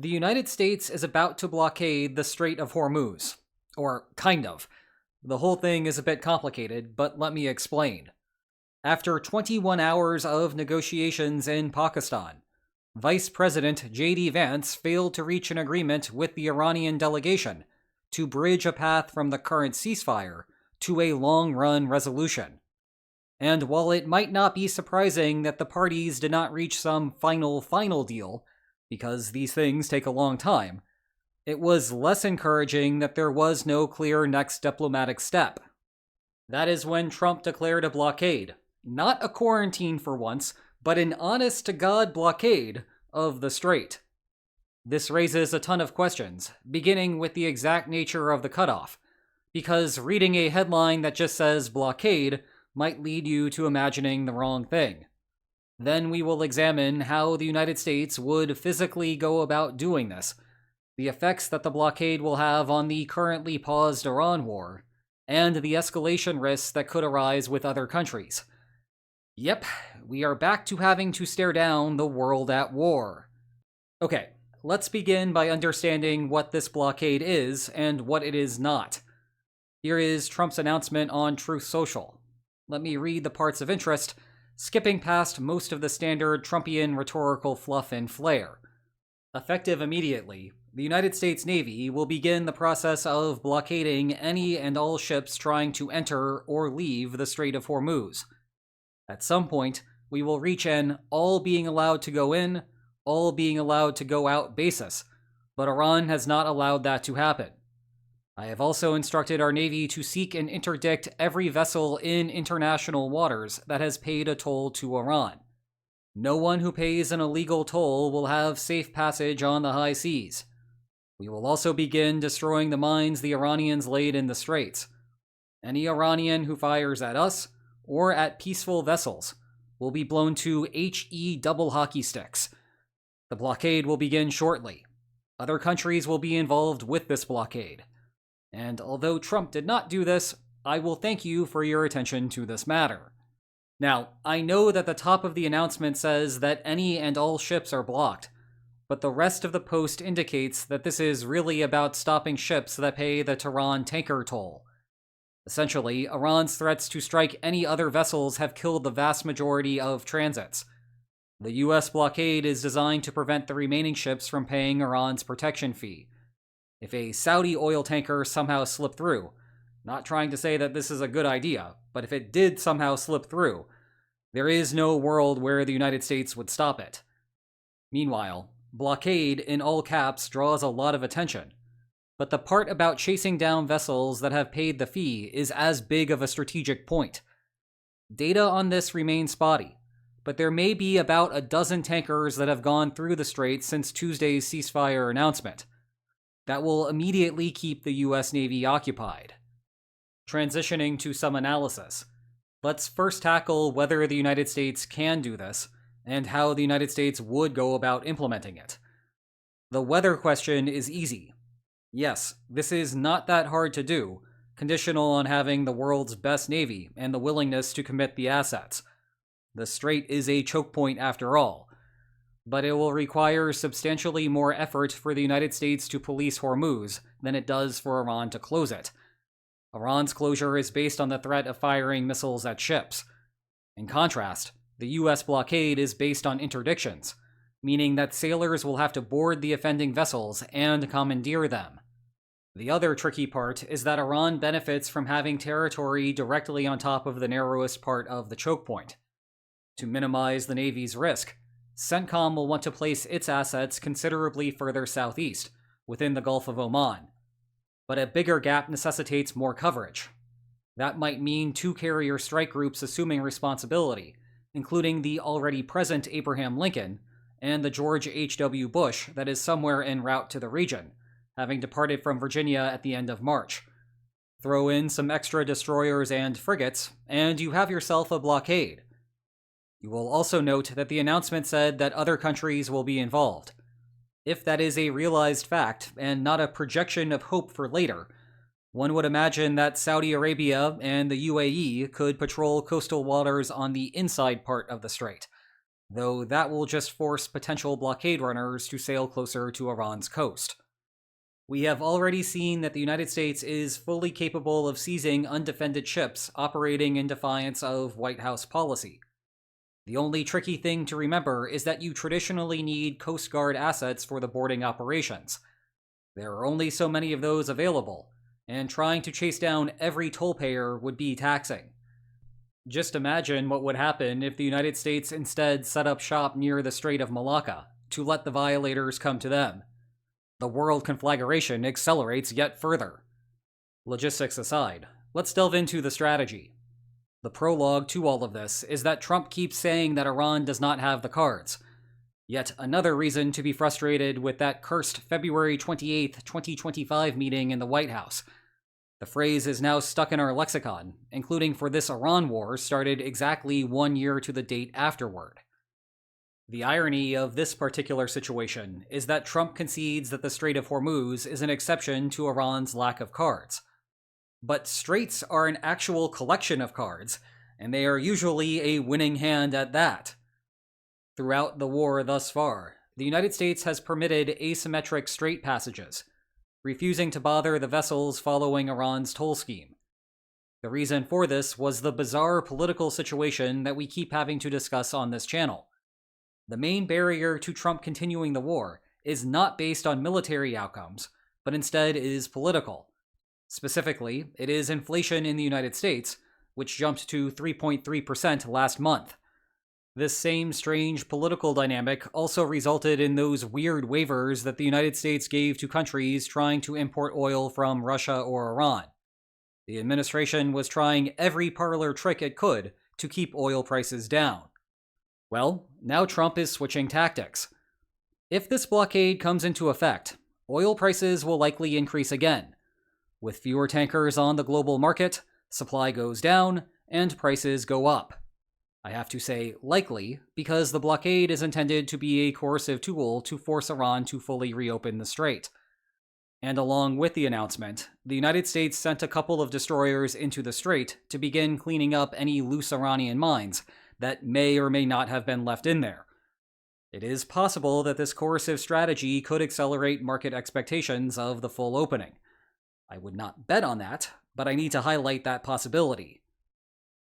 The United States is about to blockade the Strait of Hormuz. Or, kind of. The whole thing is a bit complicated, but let me explain. After 21 hours of negotiations in Pakistan, Vice President J.D. Vance failed to reach an agreement with the Iranian delegation to bridge a path from the current ceasefire to a long-run resolution. And while it might not be surprising that the parties did not reach some final deal, because these things take a long time, it was less encouraging that there was no clear next diplomatic step. That is when Trump declared a blockade, not a quarantine for once, but an honest-to-God blockade of the strait. This raises a ton of questions, beginning with the exact nature of the cutoff, because reading a headline that just says blockade might lead you to imagining the wrong thing. Then we will examine how the United States would physically go about doing this, the effects that the blockade will have on the currently paused Iran war, and the escalation risks that could arise with other countries. Yep, we are back to having to stare down the world at war. Okay, let's begin by understanding what this blockade is and what it is not. Here is Trump's announcement on Truth Social. Let me read the parts of interest, skipping past most of the standard Trumpian rhetorical fluff and flair. Effective immediately, the United States Navy will begin the process of blockading any and all ships trying to enter or leave the Strait of Hormuz. At some point, we will reach an all being allowed to go in, all being allowed to go out basis, but Iran has not allowed that to happen. I have also instructed our Navy to seek and interdict every vessel in international waters that has paid a toll to Iran. No one who pays an illegal toll will have safe passage on the high seas. We will also begin destroying the mines the Iranians laid in the straits. Any Iranian who fires at us, or at peaceful vessels, will be blown to HE double hockey sticks. The blockade will begin shortly. Other countries will be involved with this blockade. And although Trump did not do this, I will thank you for your attention to this matter. Now, I know that the top of the announcement says that any and all ships are blocked, but the rest of the post indicates that this is really about stopping ships that pay the Tehran tanker toll. Essentially, Iran's threats to strike any other vessels have killed the vast majority of transits. The US blockade is designed to prevent the remaining ships from paying Iran's protection fee. If a Saudi oil tanker somehow slipped through, not trying to say that this is a good idea, but if it did somehow slip through, there is no world where the United States would stop it. Meanwhile, blockade in all caps draws a lot of attention, but the part about chasing down vessels that have paid the fee is as big of a strategic point. Data on this remains spotty, but there may be about a dozen tankers that have gone through the strait since Tuesday's ceasefire announcement. That will immediately keep the US Navy occupied. Transitioning to some analysis, let's first tackle whether the United States can do this, and how the United States would go about implementing it. The weather question is easy. Yes, this is not that hard to do, conditional on having the world's best navy and the willingness to commit the assets. The strait is a choke point after all, but it will require substantially more effort for the United States to police Hormuz than it does for Iran to close it. Iran's closure is based on the threat of firing missiles at ships. In contrast, the US blockade is based on interdictions, meaning that sailors will have to board the offending vessels and commandeer them. The other tricky part is that Iran benefits from having territory directly on top of the narrowest part of the choke point. To minimize the Navy's risk, CENTCOM will want to place its assets considerably further southeast, within the Gulf of Oman. But a bigger gap necessitates more coverage. That might mean two carrier strike groups assuming responsibility, including the already present Abraham Lincoln and the George H.W. Bush that is somewhere en route to the region, having departed from Virginia at the end of March. Throw in some extra destroyers and frigates, and you have yourself a blockade. You will also note that the announcement said that other countries will be involved. If that is a realized fact, and not a projection of hope for later, one would imagine that Saudi Arabia and the UAE could patrol coastal waters on the inside part of the strait, though that will just force potential blockade runners to sail closer to Iran's coast. We have already seen that the United States is fully capable of seizing undefended ships operating in defiance of White House policy. The only tricky thing to remember is that you traditionally need Coast Guard assets for the boarding operations. There are only so many of those available, and trying to chase down every toll payer would be taxing. Just imagine what would happen if the United States instead set up shop near the Strait of Malacca to let the violators come to them. The world conflagration accelerates yet further. Logistics aside, let's delve into the strategy. The prologue to all of this is that Trump keeps saying that Iran does not have the cards. Yet another reason to be frustrated with that cursed February 28th, 2025 meeting in the White House. The phrase is now stuck in our lexicon, including for this Iran war started exactly 1 year to the date afterward. The irony of this particular situation is that Trump concedes that the Strait of Hormuz is an exception to Iran's lack of cards. But straits are an actual collection of cards, and they are usually a winning hand at that. Throughout the war thus far, the United States has permitted asymmetric strait passages, refusing to bother the vessels following Iran's toll scheme. The reason for this was the bizarre political situation that we keep having to discuss on this channel. The main barrier to Trump continuing the war is not based on military outcomes, but instead is political. Specifically, it is inflation in the United States, which jumped to 3.3% last month. This same strange political dynamic also resulted in those weird waivers that the United States gave to countries trying to import oil from Russia or Iran. The administration was trying every parlor trick it could to keep oil prices down. Well, now Trump is switching tactics. If this blockade comes into effect, oil prices will likely increase again. With fewer tankers on the global market, supply goes down, and prices go up. I have to say likely, because the blockade is intended to be a coercive tool to force Iran to fully reopen the strait. And along with the announcement, the United States sent a couple of destroyers into the strait to begin cleaning up any loose Iranian mines that may or may not have been left in there. It is possible that this coercive strategy could accelerate market expectations of the full opening. I would not bet on that, but I need to highlight that possibility.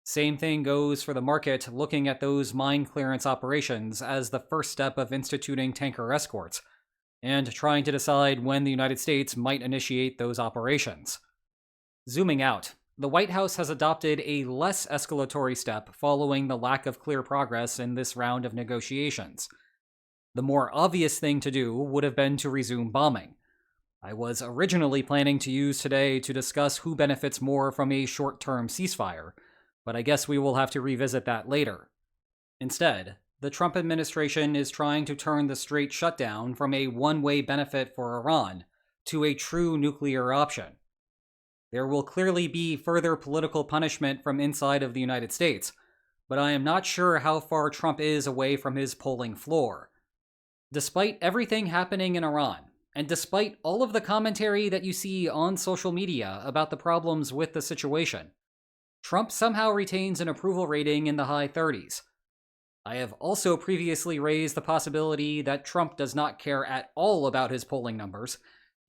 Same thing goes for the market looking at those mine clearance operations as the first step of instituting tanker escorts, and trying to decide when the United States might initiate those operations. Zooming out, the White House has adopted a less escalatory step following the lack of clear progress in this round of negotiations. The more obvious thing to do would have been to resume bombing. I was originally planning to use today to discuss who benefits more from a short-term ceasefire, but I guess we will have to revisit that later. Instead, the Trump administration is trying to turn the strait shutdown from a one-way benefit for Iran to a true nuclear option. There will clearly be further political punishment from inside of the United States, but I am not sure how far Trump is away from his polling floor. Despite everything happening in Iran, and despite all of the commentary that you see on social media about the problems with the situation, Trump somehow retains an approval rating in the high 30s. I have also previously raised the possibility that Trump does not care at all about his polling numbers,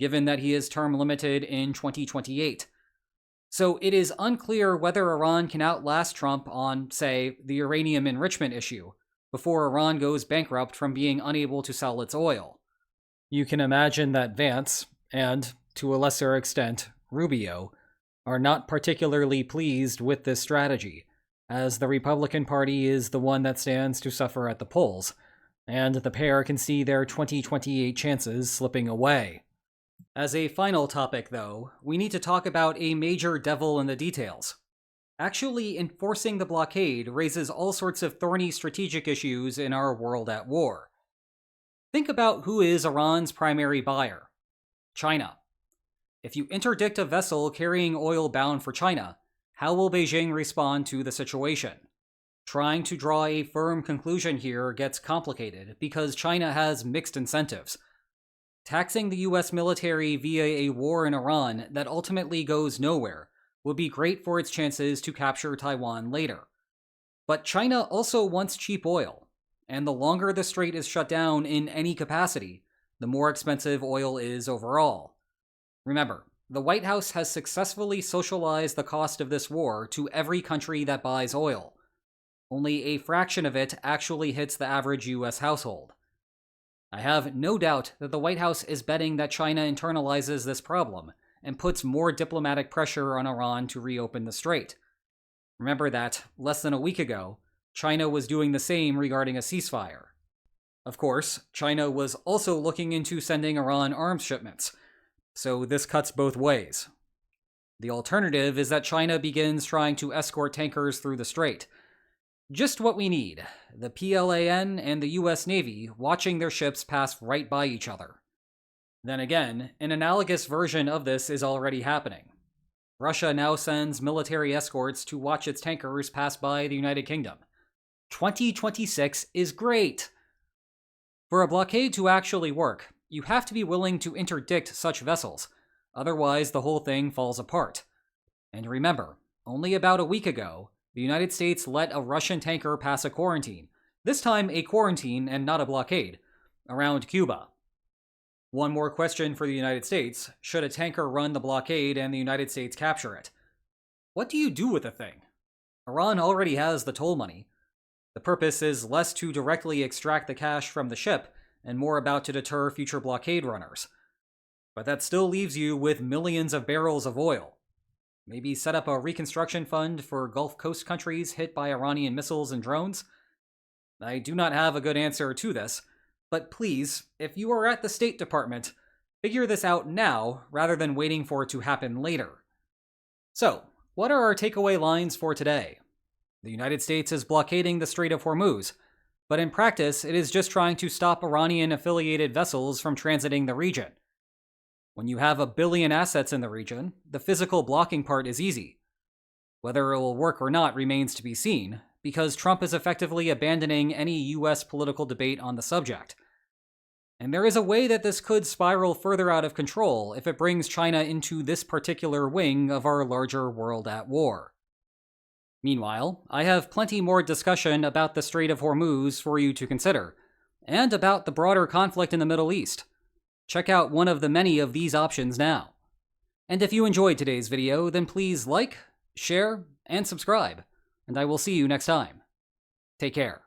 given that he is term limited in 2028. So it is unclear whether Iran can outlast Trump on, say, the uranium enrichment issue, before Iran goes bankrupt from being unable to sell its oil. You can imagine that Vance, and, to a lesser extent, Rubio, are not particularly pleased with this strategy, as the Republican Party is the one that stands to suffer at the polls, and the pair can see their 2028 chances slipping away. As a final topic, though, we need to talk about a major devil in the details. Actually enforcing the blockade raises all sorts of thorny strategic issues in our world at war. Think about who is Iran's primary buyer. China. If you interdict a vessel carrying oil bound for China, how will Beijing respond to the situation? Trying to draw a firm conclusion here gets complicated because China has mixed incentives. Taxing the US military via a war in Iran that ultimately goes nowhere would be great for its chances to capture Taiwan later. But China also wants cheap oil, and the longer the strait is shut down in any capacity, the more expensive oil is overall. Remember, the White House has successfully socialized the cost of this war to every country that buys oil. Only a fraction of it actually hits the average US household. I have no doubt that the White House is betting that China internalizes this problem and puts more diplomatic pressure on Iran to reopen the strait. Remember that, less than a week ago, China was doing the same regarding a ceasefire. Of course, China was also looking into sending Iran arms shipments, so this cuts both ways. The alternative is that China begins trying to escort tankers through the strait. Just what we need, the PLAN and the US Navy watching their ships pass right by each other. Then again, an analogous version of this is already happening. Russia now sends military escorts to watch its tankers pass by the United Kingdom. 2026 is great! For a blockade to actually work, you have to be willing to interdict such vessels, otherwise the whole thing falls apart. And remember, only about a week ago, the United States let a Russian tanker pass a quarantine, this time a quarantine and not a blockade, around Cuba. One more question for the United States: should a tanker run the blockade and the United States capture it? What do you do with the thing? Iran already has the toll money. The purpose is less to directly extract the cash from the ship and more about to deter future blockade runners. But that still leaves you with millions of barrels of oil. Maybe set up a reconstruction fund for Gulf Coast countries hit by Iranian missiles and drones? I do not have a good answer to this, but please, if you are at the State Department, figure this out now rather than waiting for it to happen later. So, what are our takeaway lines for today? The United States is blockading the Strait of Hormuz, but in practice, it is just trying to stop Iranian-affiliated vessels from transiting the region. When you have 1 billion assets in the region, the physical blocking part is easy. Whether it will work or not remains to be seen, because Trump is effectively abandoning any US political debate on the subject. And there is a way that this could spiral further out of control if it brings China into this particular wing of our larger world at war. Meanwhile, I have plenty more discussion about the Strait of Hormuz for you to consider, and about the broader conflict in the Middle East. Check out one of the many of these options now. And if you enjoyed today's video, then please like, share, and subscribe, and I will see you next time. Take care.